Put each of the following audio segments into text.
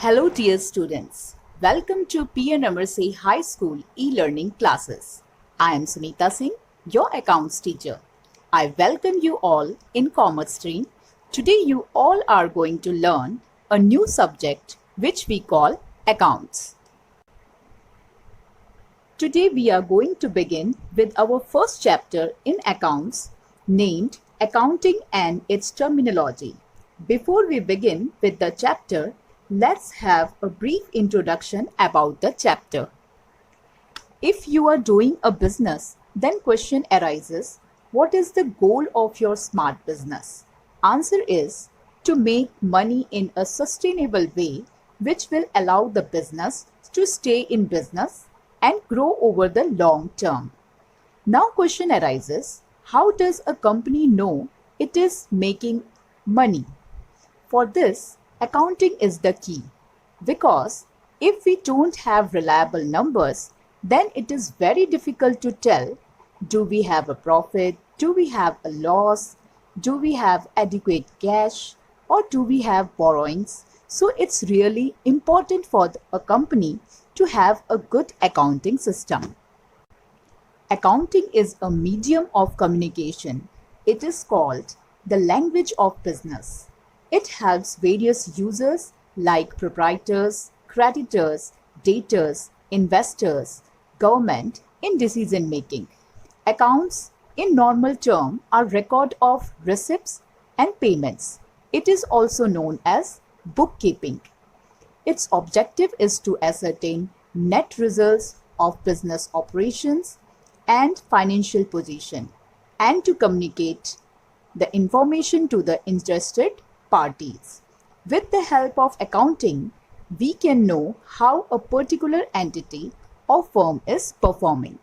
Hello dear students. Welcome to PNMRC High School e-learning classes. I am Sunita Singh, your accounts teacher. I welcome you all in Commerce stream. Today you all are going to learn a new subject which we call accounts. Today we are going to begin with our first chapter in accounts named Accounting and its Terminology. Before we begin with the chapter, let's have a brief introduction about the chapter. If you are doing a business, then question arises, what is the goal of your smart business? Answer is to make money in a sustainable way which will allow the business to stay in business and grow over the long term. Now question arises, how does a company know it is making money? For this, accounting is the key, because if we don't have reliable numbers, then it is very difficult to tell, do we have a profit, do we have a loss, do we have adequate cash, or do we have borrowings? So it's really important for a company to have a good accounting system. Accounting is a medium of communication. It is called the language of business. It helps various users like proprietors, creditors, debtors, investors, government in decision making. Accounts in normal term are record of receipts and payments. It is also known as bookkeeping. Its objective is to ascertain net results of business operations and financial position and to communicate the information to the interested parties. With the help of accounting, we can know how a particular entity or firm is performing.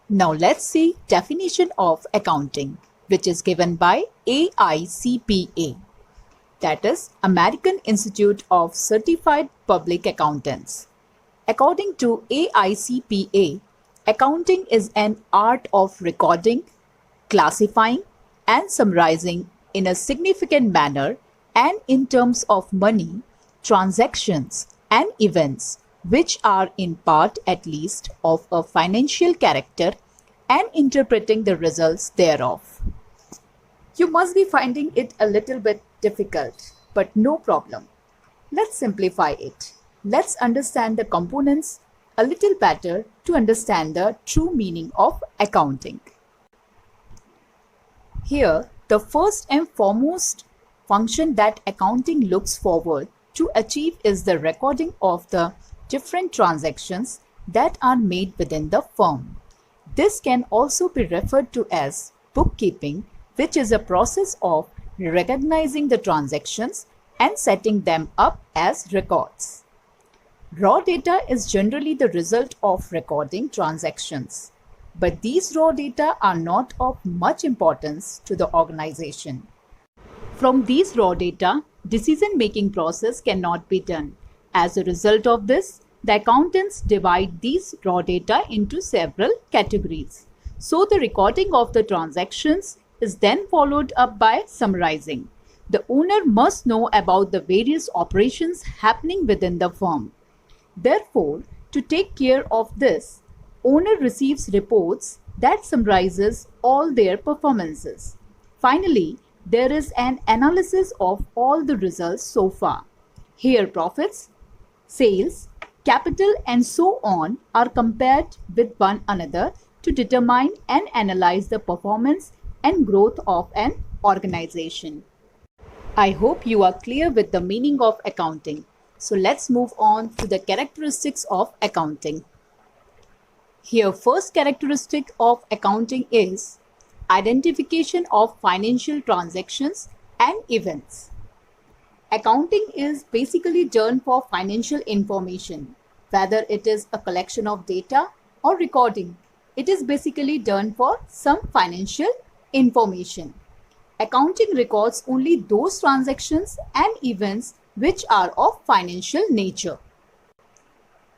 Now let's see definition of accounting, which is given by AICPA, that is American Institute of Certified Public Accountants. According to AICPA, accounting is an art of recording, classifying, and summarizing in a significant manner and in terms of money, transactions, and events which are in part at least of a financial character and interpreting the results thereof. You must be finding it a little bit difficult, but no problem. Let's simplify it. Let's understand the components a little better to understand the true meaning of accounting. Here, the first and foremost function that accounting looks forward to achieve is the recording of the different transactions that are made within the firm. This can also be referred to as bookkeeping, which is a process of recognizing the transactions and setting them up as records. Raw data is generally the result of recording transactions, but these raw data are not of much importance to the organization. From these raw data, decision-making process cannot be done. As a result of this, the accountants divide these raw data into several categories. So the recording of the transactions is then followed up by summarizing. The owner must know about the various operations happening within the firm. Therefore, to take care of this, owner receives reports that summarizes all their performances. Finally, there is an analysis of all the results so far. Here profits, sales, capital and so on are compared with one another to determine and analyze the performance and growth of an organization. I hope you are clear with the meaning of accounting. So let's move on to the characteristics of accounting. Here, first characteristic of accounting is identification of financial transactions and events. Accounting is basically done for financial information, whether it is a collection of data or recording. It is basically done for some financial information. Accounting records only those transactions and events which are of financial nature.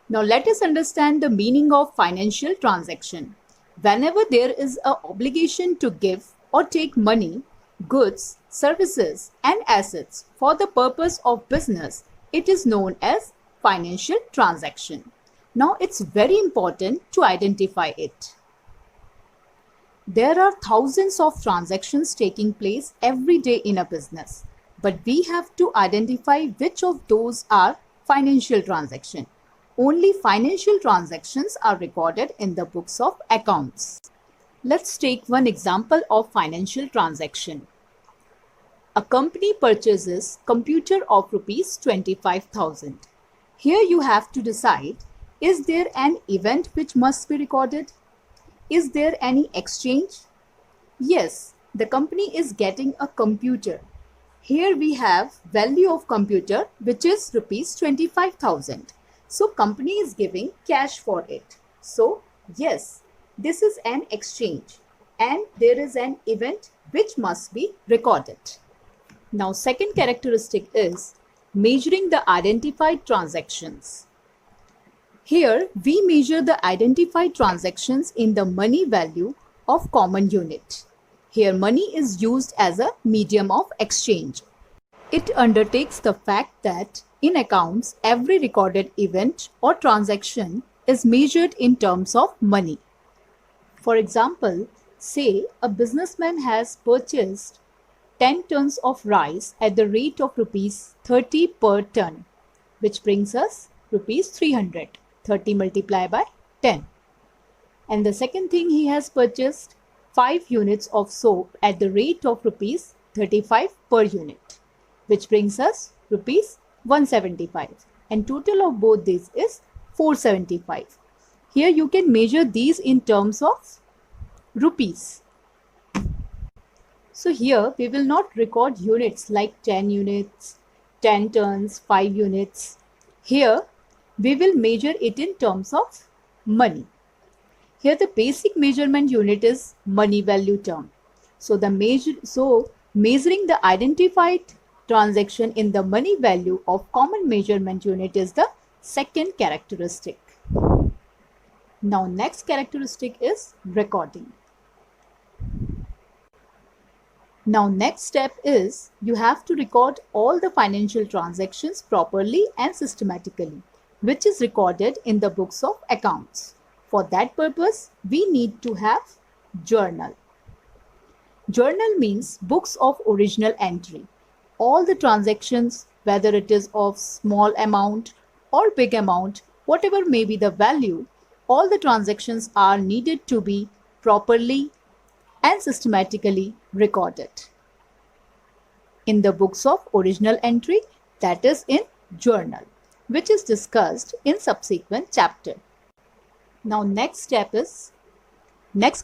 Now let us understand the meaning of financial transaction. Whenever there is an obligation to give or take money, goods, services, and assets for the purpose of business, It is known as financial transaction. Now it's very important to identify it. There are thousands of transactions taking place every day in a business, but we have to identify which of those are financial transactions. Only financial transactions are recorded in the books of accounts. Let's take one example of financial transaction. A company purchases computer of rupees 25,000. Here you have to decide, is there an event which must be recorded? Is there any exchange? Yes, the company is getting a computer. Here we have value of computer which is rupees 25,000. So company is giving cash for it. So yes, this is an exchange and there is an event which must be recorded. Now second characteristic is measuring the identified transactions. Here we measure the identified transactions in the money value of common unit. Here money is used as a medium of exchange. It undertakes the fact that in accounts every recorded event or transaction is measured in terms of money. For example, say a businessman has purchased 10 tons of rice at the rate of rupees 30 per ton, which brings us rupees 300. 30 multiplied by 10. And the second thing, he has purchased 5 units of soap at the rate of rupees 35 per unit, which brings us rupees 175. And total of both these is 475. Here you can measure these in terms of rupees. So here we will not record units like 10 units, 10 tons, 5 units. Here we will measure it in terms of money. Here the basic measurement unit is money value term. So measuring the identified transaction in the money value of common measurement unit is the second characteristic. Now next characteristic is recording. Now next step is you have to record all the financial transactions properly and systematically, which is recorded in the books of accounts. For that purpose, we need to have journal. Journal means books of original entry. All the transactions, whether it is of small amount or big amount, whatever may be the value, all the transactions are needed to be properly and systematically recorded in the books of original entry, that is in journal, which is discussed in subsequent chapter. Now next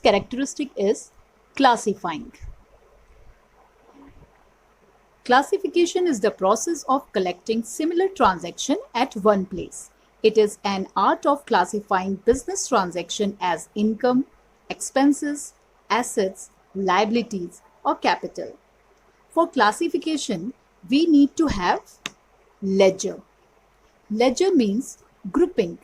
characteristic is classifying. Classification is the process of collecting similar transaction at one place. It is an art of classifying business transaction as income, expenses, assets, liabilities, or capital. For classification, we need to have ledger. Ledger means grouping.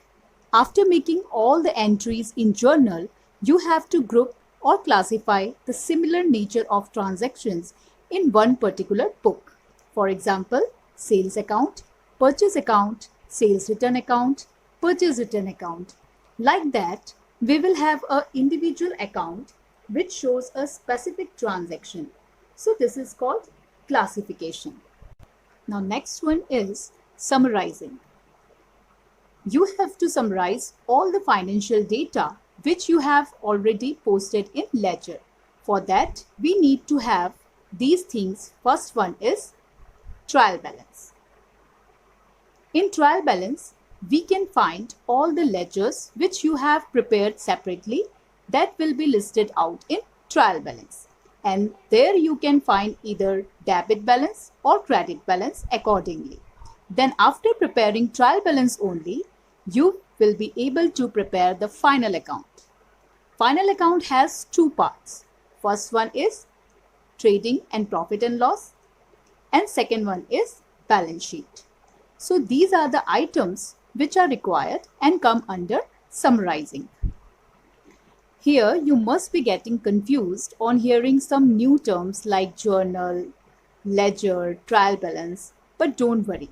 After making all the entries in journal, you have to group or classify the similar nature of transactions in one particular book. For example, sales account, purchase account, sales return account, purchase return account. Like that, we will have an individual account which shows a specific transaction. So this is called classification. Now next one is summarizing. You have to summarize all the financial data which you have already posted in ledger. For that, we need to have these things. First one is trial balance. In trial balance, we can find all the ledgers which you have prepared separately that will be listed out in trial balance. And there you can find either debit balance or credit balance accordingly. Then after preparing trial balance only, you will be able to prepare the final account. Final account has two parts. First one is trading and profit and loss, and second one is balance sheet. So these are the items which are required and come under summarizing. Here you must be getting confused on hearing some new terms like journal, ledger, trial balance, but don't worry.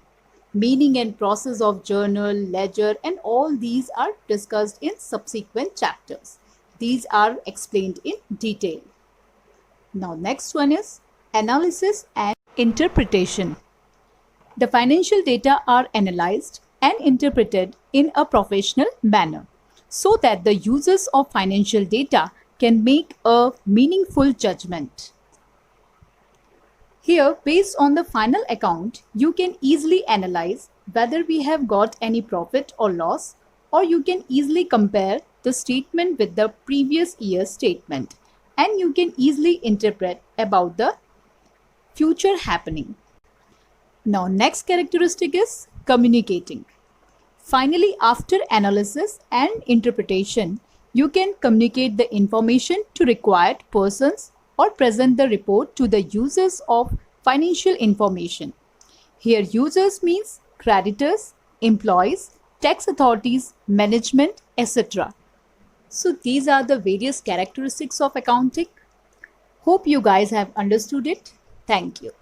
Meaning and process of journal, ledger, and all these are discussed in subsequent chapters. These are explained in detail. Now, next one is analysis and interpretation. The financial data are analyzed and interpreted in a professional manner so that the users of financial data can make a meaningful judgment. Here, based on the final account, you can easily analyze whether we have got any profit or loss, or you can easily compare the statement with the previous year's statement, and you can easily interpret about the future happening. Now, next characteristic is communicating. Finally, after analysis and interpretation, you can communicate the information to required persons or present the report to the users of financial information. Here, users means creditors, employees, tax authorities, management, etc. So, these are the various characteristics of accounting. Hope you guys have understood it. Thank you.